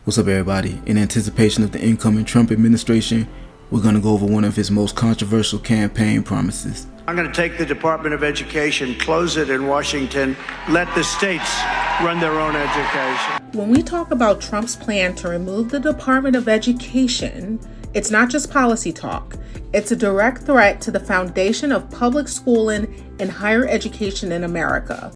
What's up, everybody? In anticipation of the incoming Trump administration, we're going to go over one of his most controversial campaign promises. I'm going to take the Department of Education, close it in Washington, let the states run their own education. When we talk about Trump's plan to remove the Department of Education, it's not just policy talk. It's a direct threat to the foundation of public schooling and higher education in America.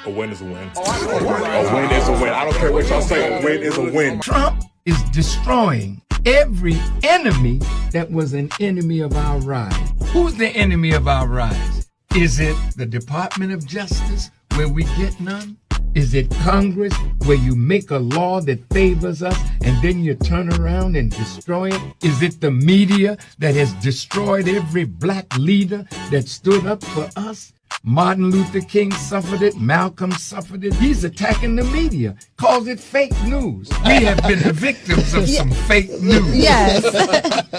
A win is a win. A win is a win. I don't care what y'all say. A win is a win. Trump is destroying every enemy that was an enemy of our rise. Who's the enemy of our rise? Is it the Department of Justice, where we get none? Is it Congress, where you make a law that favors us and then you turn around and destroy it? Is it the media that has destroyed every black leader that stood up for us? Martin Luther King suffered it. Malcolm suffered it. He's attacking the media, calls it fake news. We have been the victims of some fake news. Yes.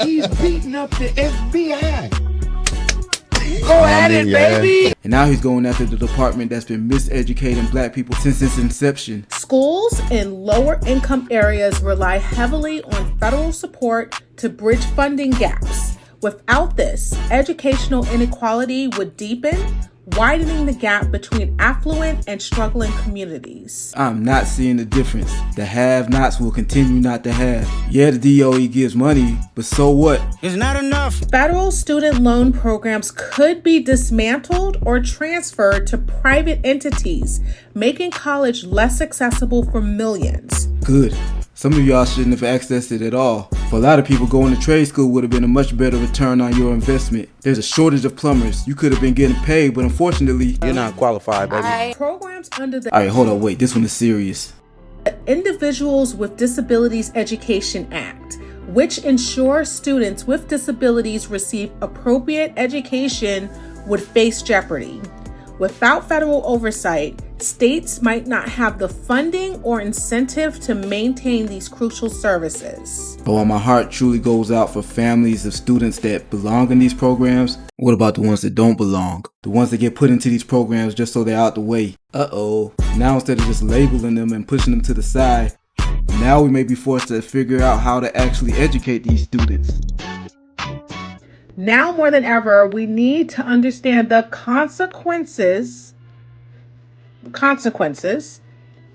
He's beating up the FBI. Go at it, baby. And now he's going after the department that's been miseducating black people since its inception. Schools in lower income areas rely heavily on federal support to bridge funding gaps. Without this, educational inequality would deepen, widening the gap between affluent and struggling communities. I'm not seeing the difference. The have-nots will continue not to have. Yeah, the DOE gives money, but so what? It's not enough. Federal student loan programs could be dismantled or transferred to private entities, making college less accessible for millions. Good. Some of y'all shouldn't have accessed it at all. For a lot of people, going to trade school would have been a much better return on your investment. There's a shortage of plumbers. You could have been getting paid, but unfortunately, You're not qualified, baby. Programs under the Alright, hold on, wait, this one is serious. Individuals with Disabilities Education Act, which ensures students with disabilities receive appropriate education, would face jeopardy. Without federal oversight, states might not have the funding or incentive to maintain these crucial services. But while my heart truly goes out for families of students that belong in these programs, what about the ones that don't belong? The ones that get put into these programs just so they're out the way. Now instead of just labeling them and pushing them to the side, now we may be forced to figure out how to actually educate these students. Now more than ever, we need to understand the consequences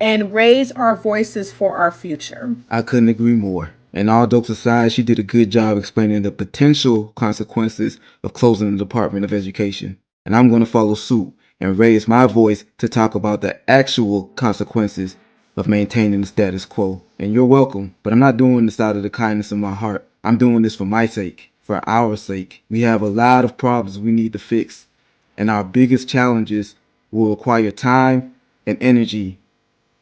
and raise our voices for our future. I couldn't agree more. And all jokes aside, she did a good job explaining the potential consequences of closing the Department of Education. And I'm going to follow suit and raise my voice to talk about the actual consequences of maintaining the status quo. And you're welcome, but I'm not doing this out of the kindness of my heart. I'm doing this for my sake, for our sake. We have a lot of problems we need to fix, and our biggest challenges will require time and energy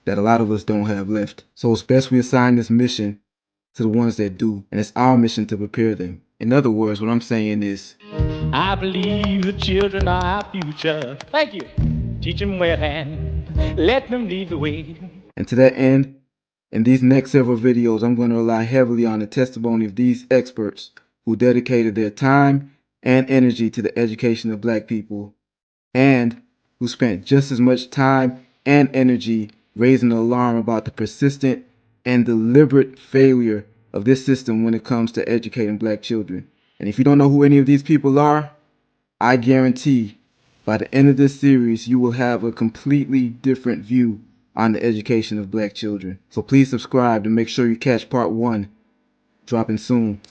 that a lot of us don't have left. So it's best we assign this mission to the ones that do, and it's our mission to prepare them. In other words, what I'm saying is, I believe the children are our future. Thank you. Teach them well and let them lead the way. and to that end, in these next several videos, I'm going to rely heavily on the testimony of these experts who dedicated their time and energy to the education of black people, and who spent just as much time and energy raising the alarm about the persistent and deliberate failure of this system when it comes to educating black children. And if you don't know who any of these people are, I guarantee by the end of this series, you will have a completely different view on the education of black children. So please subscribe to make sure you catch part 1, dropping soon.